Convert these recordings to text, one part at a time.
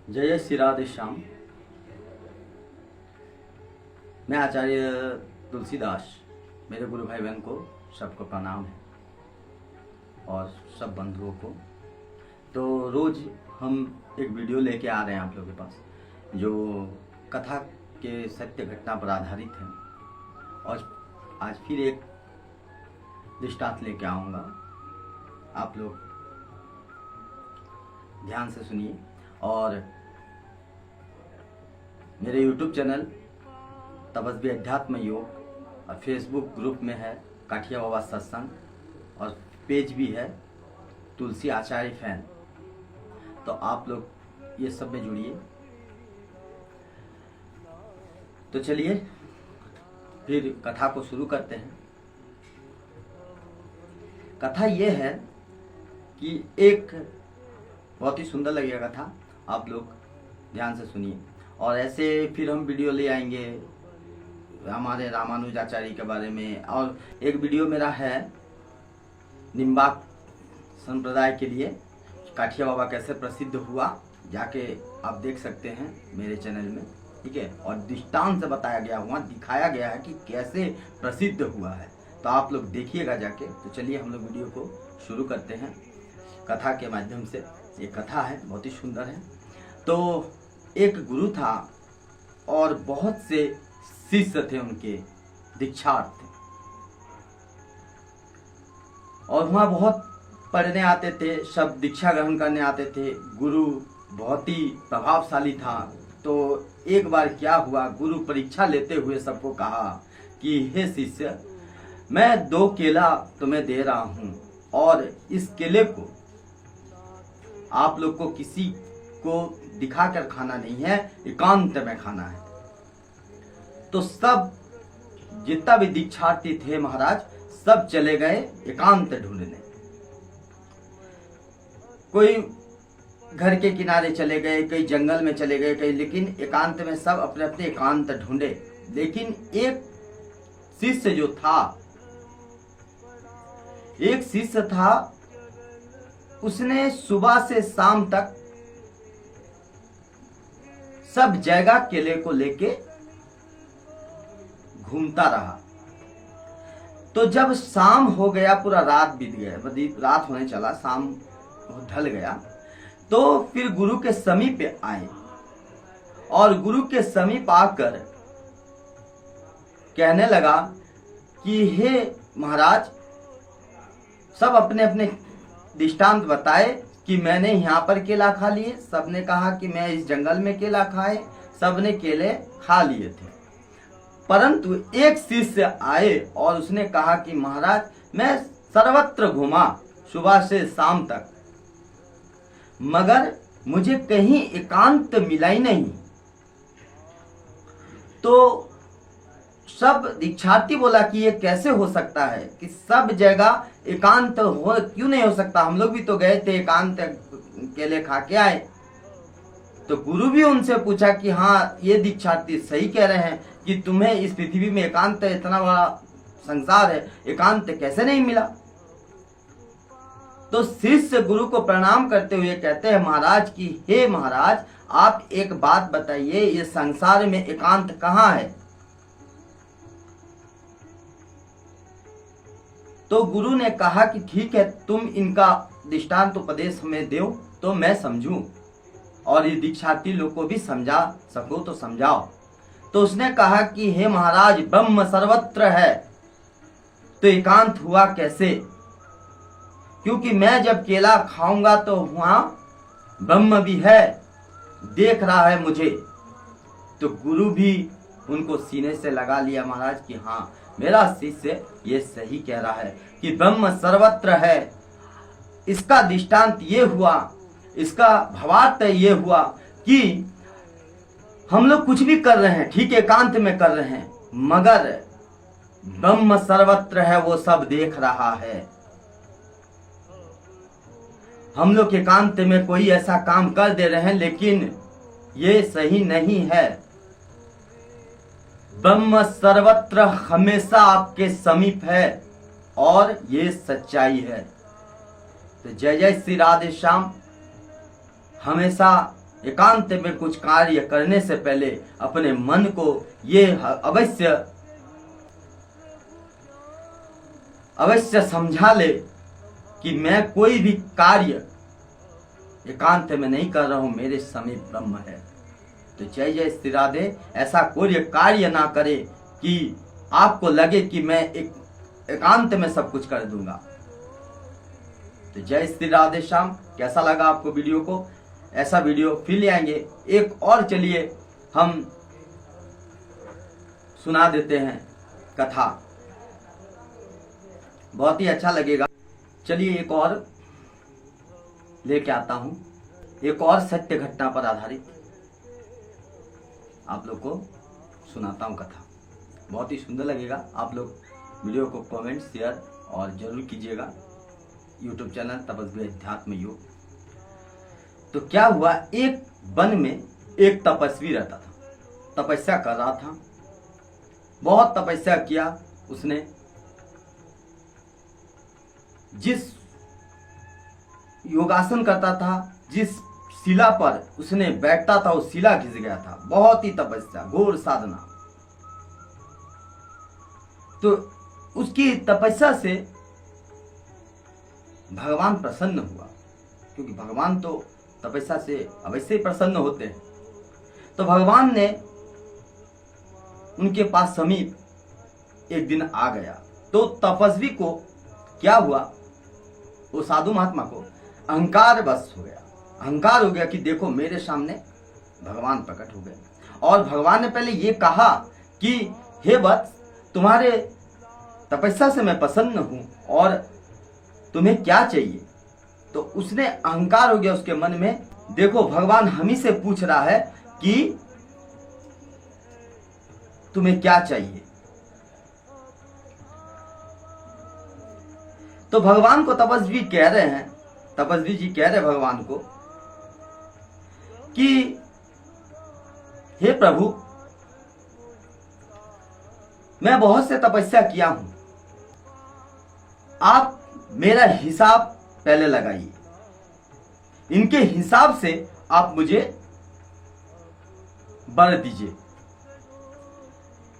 जय जय श्री राधे श्याम। मैं आचार्य तुलसीदास, मेरे गुरु भाई बहन को सबको प्रणाम है और सब बंधुओं को। तो रोज़ हम एक वीडियो लेके आ रहे हैं आप लोगों के पास, जो कथा के सत्य घटना पर आधारित है। और आज फिर एक दृष्टांत लेके आऊँगा, आप लोग ध्यान से सुनिए। और मेरे YouTube चैनल तपस्वी अध्यात्म योग और फेसबुक ग्रुप में है काठिया बाबा सत्संग, और पेज भी है तुलसी आचार्य फैन। तो आप लोग ये सब में जुड़िए। तो चलिए फिर कथा को शुरू करते हैं। कथा ये है कि एक बहुत ही सुंदर लगेगा कथा, आप लोग ध्यान से सुनिए। और ऐसे फिर हम वीडियो ले आएंगे हमारे रामानुजाचार्य के बारे में। और एक वीडियो मेरा है निम्बाक संप्रदाय के लिए, काठिया बाबा कैसे प्रसिद्ध हुआ, जाके आप देख सकते हैं मेरे चैनल में, ठीक है। और दृष्टांत से बताया गया हुआ, दिखाया गया है कि कैसे प्रसिद्ध हुआ है। तो आप लोग देखिएगा जाके। तो चलिए हम लोग वीडियो को शुरू करते हैं कथा के माध्यम से। ये कथा है, बहुत ही सुंदर है। तो एक गुरु था और बहुत से शिष्य थे उनके, दीक्षार्थ थे। और वहाँ बहुत पढ़ने आते थे, सब दीक्षा ग्रहण करने आते थे। गुरु बहुत ही प्रभावशाली था। तो एक बार क्या हुआ, गुरु परीक्षा लेते हुए सबको कहा कि हे शिष्य, मैं 2 केला तुम्हें दे रहा हूँ, और इस केले को आप लोग को किसी को दिखाकर खाना नहीं है, एकांत में खाना है। तो सब जितना भी दीक्षार्थी थे महाराज, सब चले गए एकांत ढूंढने। कोई घर के किनारे चले गए, कई जंगल में चले गए, कई, लेकिन एकांत में सब अपने अपने एकांत ढूंढे। लेकिन एक शिष्य था, उसने सुबह से शाम तक सब जगह केले को लेके घूमता रहा। तो जब शाम हो गया, पूरा रात बीत गया, रात होने चला, शाम ढल गया, तो फिर गुरु के समीप आए। और गुरु के समीप आकर कहने लगा कि हे महाराज, सब अपने अपने दृष्टांत बताए कि मैंने यहाँ पर केला खा लिए, सबने कहा कि मैं इस जंगल में केला खाए, सबने केले खा लिए थे। परंतु एक शिष्य आए और उसने कहा कि महाराज, मैं सर्वत्र घूमा सुबह से शाम तक, मगर मुझे कहीं एकांत मिला ही नहीं। तो सब दीक्षार्थी बोला कि ये कैसे हो सकता है कि सब जगह एकांत हो, क्यों नहीं हो सकता, हम लोग भी तो गए थे, एकांत केले खा के आए। तो गुरु भी उनसे पूछा कि हाँ, ये दीक्षार्थी सही कह रहे हैं कि तुम्हें इस पृथ्वी में एकांत, इतना बड़ा संसार है, एकांत कैसे नहीं मिला। तो शिष्य गुरु को प्रणाम करते हुए कहते हैं महाराज कि हे महाराज, आप एक बात बताइए, ये संसार में एकांत कहाँ है। तो गुरु ने कहा कि ठीक है, तुम इनका दृष्टांत उपदेश हमें दो तो मैं समझूं, और ये दीक्षार्थी लोग को भी समझा सको तो समझाओ। तो उसने कहा कि हे महाराज, ब्रह्म सर्वत्र है, तो एकांत हुआ कैसे, क्योंकि मैं जब केला खाऊंगा तो वहां ब्रह्म भी है, देख रहा है मुझे। तो गुरु भी उनको सीने से लगा लिया महाराज कि हाँ, मेरा शिष्य ये सही कह रहा है कि ब्रह्म सर्वत्र है। इसका दृष्टांत ये हुआ, इसका भावार्थ ये हुआ कि हम लोग कुछ भी कर रहे हैं, ठीक एकांत में कर रहे हैं, मगर ब्रह्म सर्वत्र है, वो सब देख रहा है। हम लोग एकांत में कोई ऐसा काम कर दे रहे हैं, लेकिन ये सही नहीं है। ब्रह्म सर्वत्र हमेशा आपके समीप है, और ये सच्चाई है। तो जय जय श्री राधे श्याम। हमेशा एकांत में कुछ कार्य करने से पहले अपने मन को ये अवश्य समझा ले कि मैं कोई भी कार्य एकांत में नहीं कर रहा हूं, मेरे समीप ब्रह्म है। तो जय जय श्री राधे। ऐसा कोई कार्य ना करे कि आपको लगे कि मैं एकांत में सब कुछ कर दूंगा। तो जय श्री राधे श्याम। कैसा लगा आपको वीडियो को? ऐसा वीडियो फिर ले आएंगे एक और। चलिए हम सुना देते हैं कथा, बहुत ही अच्छा लगेगा। चलिए एक और लेके आता हूं, एक और सत्य घटना पर आधारित आप लोग को सुनाता हूं कथा। बहुत ही सुंदर लगेगा। आप लोग वीडियो को कमेंट शेयर और जरूर कीजिएगा। यूट्यूब चैनल तपस्वी अध्यात्म योग। तो क्या हुआ, एक वन में एक तपस्वी रहता था, तपस्या कर रहा था, बहुत तपस्या किया उसने। जिस योगासन करता था, जिस शिला पर उसने बैठता था, वो शिला घिस गया था। बहुत ही तपस्या, घोर साधना। तो उसकी तपस्या से भगवान प्रसन्न हुआ, क्योंकि भगवान तो तपस्या से अवश्य प्रसन्न होते हैं। तो भगवान ने उनके पास समीप एक दिन आ गया। तो तपस्वी को क्या हुआ, वो साधु महात्मा को अहंकार बस हो गया। अहंकार हो गया कि देखो मेरे सामने भगवान प्रकट हो गए। और भगवान ने पहले ये कहा कि हे वत्स, तुम्हारे तपस्या से मैं प्रसन्न हूं और तुम्हें क्या चाहिए। तो उसने अहंकार हो गया उसके मन में, देखो भगवान हम ही से पूछ रहा है कि तुम्हें क्या चाहिए। तो भगवान को तपस्वी कह रहे हैं, तपस्वी जी कह रहे भगवान को कि हे प्रभु, मैं बहुत से तपस्या किया हूं, आप मेरा हिसाब पहले लगाइए। इनके हिसाब से आप मुझे वर दीजिए।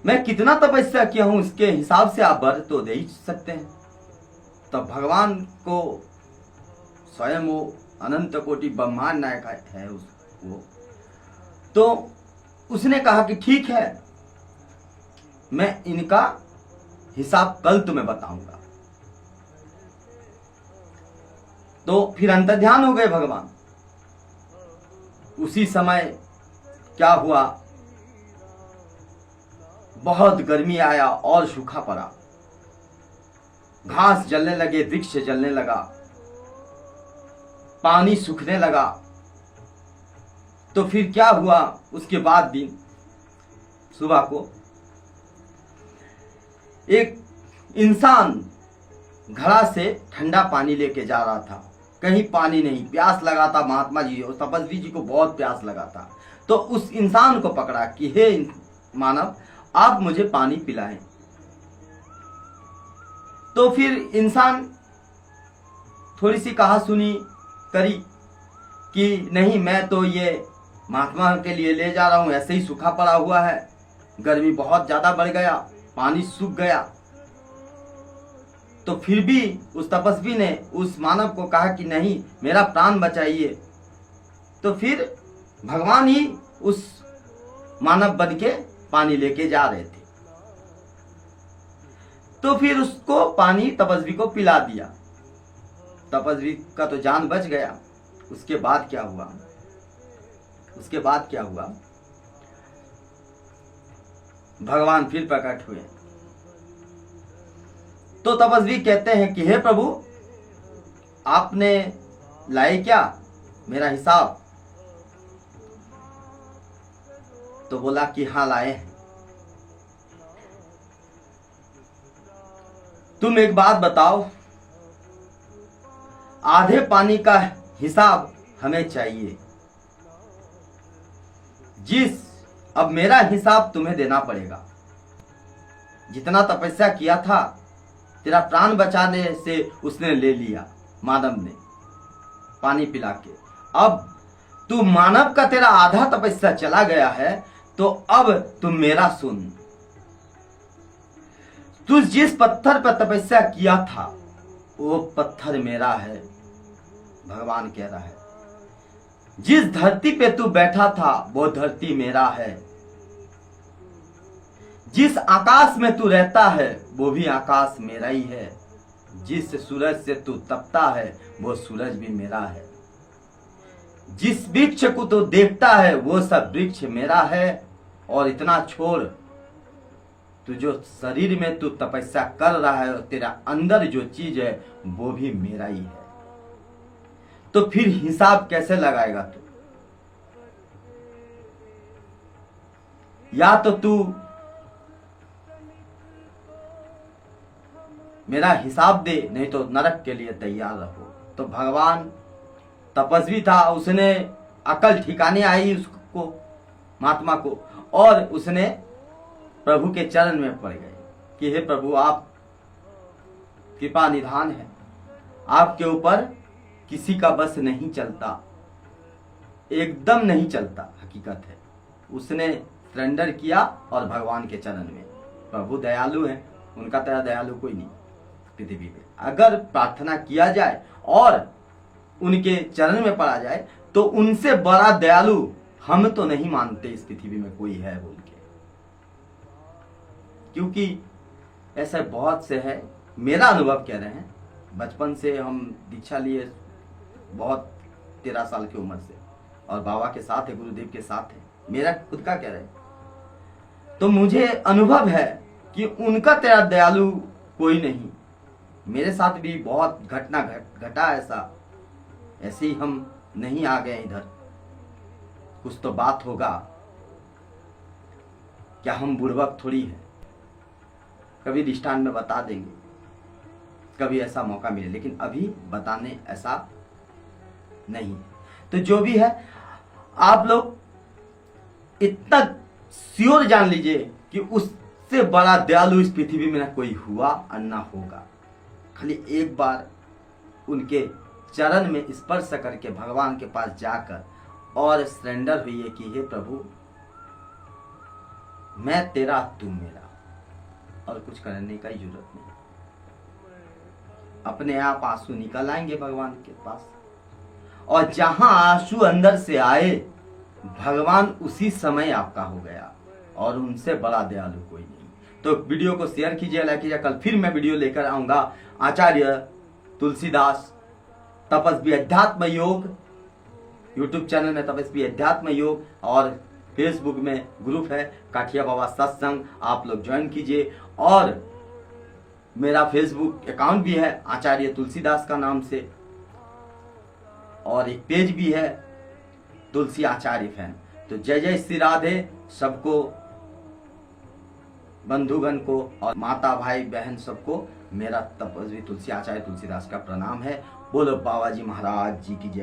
मैं कितना तपस्या किया हूं इसके हिसाब से आप वर तो दे ही सकते हैं। तब भगवान को स्वयं वो अनंत कोटि ब्रह्मांड नायक है वो, तो उसने कहा कि ठीक है, मैं इनका हिसाब कल तुम्हें बताऊंगा। तो फिर अंतर्ध्यान हो गए भगवान। उसी समय क्या हुआ, बहुत गर्मी आया और सूखा पड़ा, घास जलने लगे, वृक्ष जलने लगा, पानी सूखने लगा। तो फिर क्या हुआ, उसके बाद दिन सुबह को एक इंसान घड़ा से ठंडा पानी लेके जा रहा था। कहीं पानी नहीं, प्यास लगा था महात्मा जी और तपस्वी जी को बहुत प्यास लगा था। तो उस इंसान को पकड़ा कि हे मानव, आप मुझे पानी पिलाएं। तो फिर इंसान थोड़ी सी कहा सुनी करी कि नहीं, मैं तो ये महात्मा के लिए ले जा रहा हूं, ऐसे ही सूखा पड़ा हुआ है, गर्मी बहुत ज्यादा बढ़ गया, पानी सूख गया। तो फिर भी उस तपस्वी ने उस मानव को कहा कि नहीं, मेरा प्राण बचाइए। तो फिर भगवान ही उस मानव बन के पानी लेके जा रहे थे। तो फिर उसको पानी तपस्वी को पिला दिया। तपस्वी का तो जान बच गया। उसके बाद क्या हुआ, उसके बाद क्या हुआ, भगवान फिर प्रकट हुए। तो तपस्वी कहते हैं कि हे प्रभु, आपने लाए क्या मेरा हिसाब? तो बोला कि हाँ लाए हैं। तुम एक बात बताओ, आधे पानी का हिसाब हमें चाहिए। अब मेरा हिसाब तुम्हें देना पड़ेगा। जितना तपस्या किया था, तेरा प्राण बचाने से उसने ले लिया, मानव ने पानी पिला के। अब तू मानव का तेरा आधा तपस्या चला गया है, तो अब तू मेरा सुन। तू जिस पत्थर पर तपस्या किया था वो पत्थर मेरा है, भगवान कह रहा है। जिस धरती पे तू बैठा था वो धरती मेरा है। जिस आकाश में तू रहता है वो भी आकाश मेरा ही है। जिस सूरज से तू तपता है वो सूरज भी मेरा है। जिस वृक्ष को तू देखता है वो सब वृक्ष मेरा है। और इतना छोड़, तू जो शरीर में तू तपस्या कर रहा है, तेरा अंदर जो चीज है वो भी मेरा ही है। तो फिर हिसाब कैसे लगाएगा तू? या तो तू मेरा हिसाब दे, नहीं तो नरक के लिए तैयार रहो। तो भगवान तपस्वी था, उसने अकल ठिकाने आई उसको, महात्मा को, और उसने प्रभु के चरण में पड़ गए कि हे प्रभु, आप कृपा निधान है, आपके ऊपर किसी का बस नहीं चलता, एकदम नहीं चलता, हकीकत है। उसने सरेंडर किया और भगवान के चरण में। प्रभु दयालु है, उनका तरह दयालु कोई नहीं पृथ्वी पे। अगर प्रार्थना किया जाए और उनके चरण में पड़ा जाए तो उनसे बड़ा दयालु हम तो नहीं मानते इस पृथ्वी में कोई है बोल के, क्योंकि ऐसे बहुत से है। मेरा अनुभव कह रहे हैं, बचपन से हम दीक्षा लिए, बहुत 13 साल की उम्र से, और बाबा के साथ है, गुरुदेव के साथ है। मेरा खुद का कह रहे हैं, तो मुझे अनुभव है कि उनका तेरा दयालु कोई नहीं। मेरे साथ भी बहुत घटना घटा ऐसे ही हम नहीं आ गए इधर। कुछ तो बात होगा, क्या हम बुड़बक थोड़ी है? कभी दृष्टांत में बता देंगे, कभी ऐसा मौका मिले, लेकिन अभी बताने ऐसा नहीं है। तो जो भी है, आप लोग इतना श्योर जान लीजिए कि उससे बड़ा दयालु इस पृथ्वी में ना कोई हुआ और ना होगा। खाली एक बार उनके चरण में स्पर्श करके भगवान के पास जाकर और सरेंडर हुई कि हे प्रभु, मैं तेरा तू मेरा, और कुछ करने का जरूरत नहीं। अपने आप आंसू निकल आएंगे भगवान के पास, और जहां आंसू अंदर से आए भगवान उसी समय आपका हो गया, और उनसे बड़ा दयालु कोई नहीं। तो वीडियो को शेयर कीजिए, लाइक कीजिए। कल फिर मैं वीडियो लेकर आऊंगा। आचार्य तुलसीदास तपस्वी अध्यात्म योग यूट्यूब चैनल में तपस्वी अध्यात्म योग, और फेसबुक में ग्रुप है काठिया बाबा सत्संग, आप लोग ज्वाइन कीजिए। और मेरा फेसबुक अकाउंट भी है आचार्य तुलसीदास का नाम से, और एक पेज भी है तुलसी आचार्य फैन। तो जय जय श्री राधे सबको, बंधुगण को और माता भाई बहन सबको मेरा तपस्वी तुलसी आचार्य तुलसीदास का प्रणाम है। बोलो बाबा जी महाराज जी की जय।